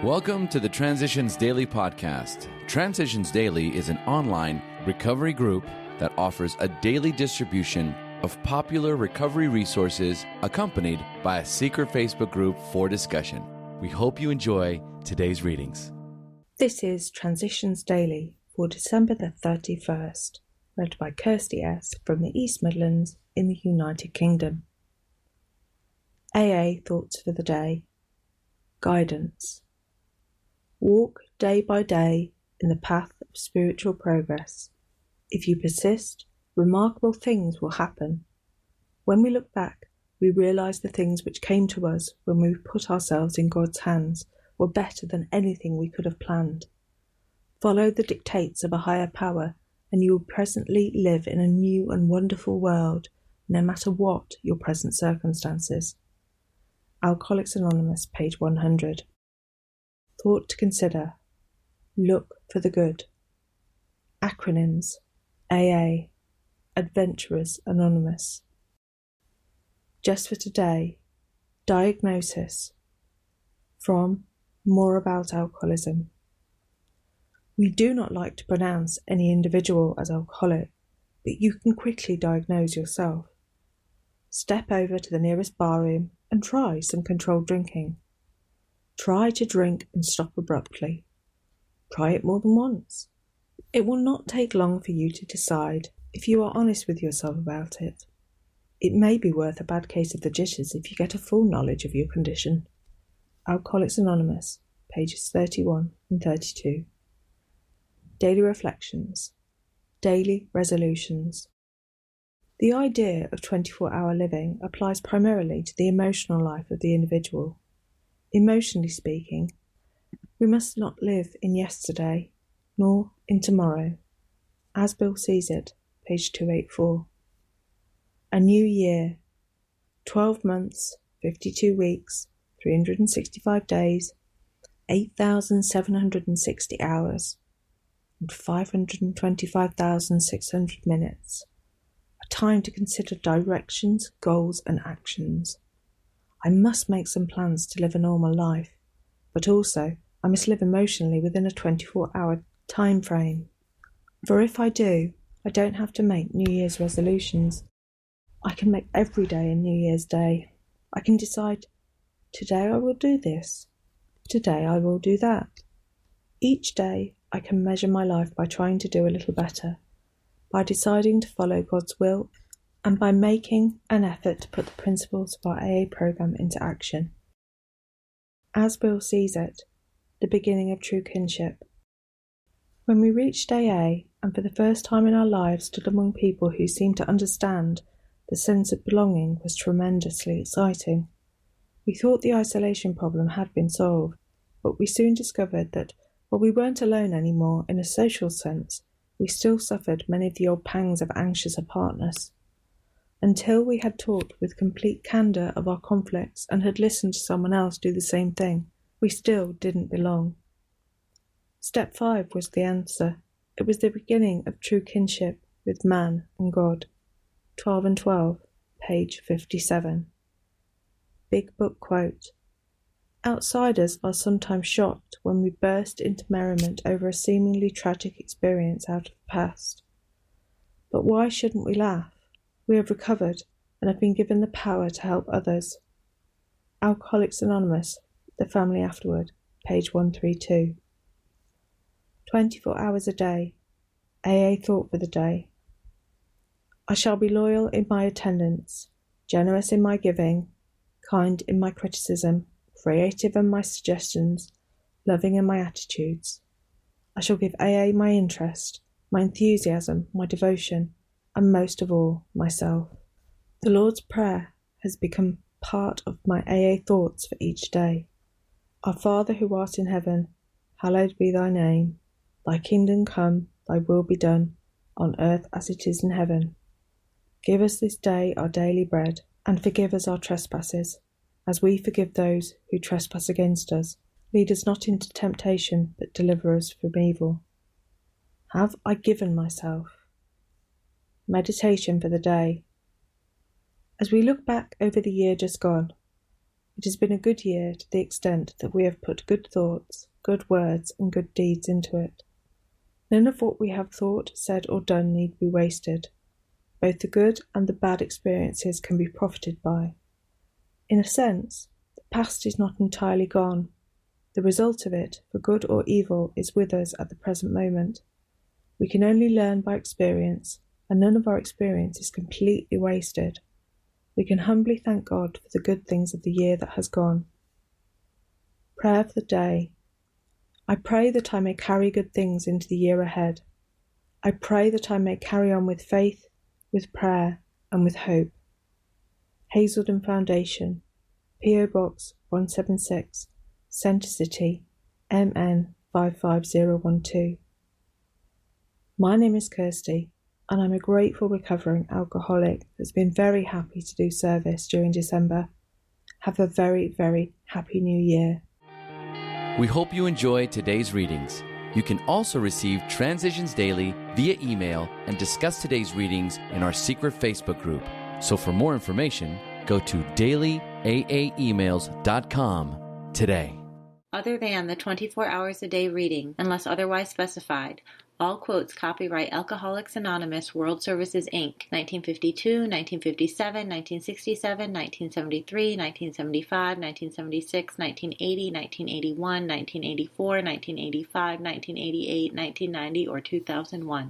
Welcome to the Transitions Daily podcast. Transitions Daily is an online recovery group that offers a daily distribution of popular recovery resources accompanied by a secret Facebook group for discussion. We hope you enjoy today's readings. This is Transitions Daily for December the 31st, read by Kirsty S. from the East Midlands in the United Kingdom. AA Thoughts for the Day. Guidance. Walk day by day in the path of spiritual progress. If you persist, remarkable things will happen. When we look back, we realize the things which came to us when we put ourselves in God's hands were better than anything we could have planned. Follow the dictates of a higher power, and you will presently live in a new and wonderful world, no matter what your present circumstances. Alcoholics Anonymous, page 100. Thought to consider. Look for the good. Acronyms. AA. Adventurers Anonymous. Just for today. Diagnosis. From More About Alcoholism. We do not like to pronounce any individual as alcoholic, but you can quickly diagnose yourself. Step over to the nearest barroom and try some controlled drinking. Try to drink and stop abruptly. Try it more than once. It will not take long for you to decide if you are honest with yourself about it. It may be worth a bad case of the jitters if you get a full knowledge of your condition. Alcoholics Anonymous, pages 31 and 32. Daily Reflections. Daily Resolutions. The idea of 24-hour living applies primarily to the emotional life of the individual. Emotionally speaking, we must not live in yesterday, nor in tomorrow. As Bill sees it, page 284. A new year, 12 months, 52 weeks, 365 days, 8,760 hours, and 525,600 minutes. A time to consider directions, goals, and actions. I must make some plans to live a normal life, but also I must live emotionally within a 24-hour time frame. For if I do, I don't have to make New Year's resolutions. I can make every day a New Year's Day. I can decide, today I will do this, today I will do that. Each day I can measure my life by trying to do a little better, by deciding to follow God's will, and by making an effort to put the principles of our AA program into action. As Bill sees it, the beginning of true kinship. When we reached AA, and for the first time in our lives stood among people who seemed to understand, the sense of belonging was tremendously exciting. We thought the isolation problem had been solved, but we soon discovered that while we weren't alone anymore in a social sense, we still suffered many of the old pangs of anxious apartness. Until we had talked with complete candour of our conflicts and had listened to someone else do the same thing, we still didn't belong. Step 5 was the answer. It was the beginning of true kinship with man and God. 12 and 12, page 57. Big Book quote. Outsiders are sometimes shocked when we burst into merriment over a seemingly tragic experience out of the past. But why shouldn't we laugh? We have recovered and have been given the power to help others. Alcoholics Anonymous, The Family Afterward, page 132. 24 hours a day. AA Thought for the Day. I shall be loyal in my attendance, generous in my giving, kind in my criticism, creative in my suggestions, loving in my attitudes. I shall give AA my interest, my enthusiasm, my devotion, and most of all, myself. The Lord's Prayer has become part of my AA thoughts for each day. Our Father who art in heaven, hallowed be thy name. Thy kingdom come, thy will be done, on earth as it is in heaven. Give us this day our daily bread, and forgive us our trespasses, as we forgive those who trespass against us. Lead us not into temptation, but deliver us from evil. Have I given myself? Meditation for the day. As we look back over the year just gone, It has been a good year to the extent that we have put good thoughts, good words, and good deeds into it. None of what we have thought, said, or done need be wasted. Both the good and the bad experiences can be profited by. In a sense, the past is not entirely gone. The result of it, for good or evil, is with us at the present moment. We can only learn by experience, and none of our experience is completely wasted. We can humbly thank God for the good things of the year that has gone. Prayer for the day. I pray that I may carry good things into the year ahead. I pray that I may carry on with faith, with prayer, and with hope. Hazelden Foundation, P.O. Box 176, Centre City, MN 55012. My name is Kirsty, and I'm a grateful recovering alcoholic that's been very happy to do service during December. Have a very, very happy new year. We hope you enjoyed today's readings. You can also receive Transitions Daily via email and discuss today's readings in our secret Facebook group. So for more information, go to dailyaaemails.com today. Other than the 24 hours a day reading, unless otherwise specified, all quotes copyright Alcoholics Anonymous World Services, Inc., 1952, 1957, 1967, 1973, 1975, 1976, 1980, 1981, 1984, 1985, 1988, 1990, or 2001.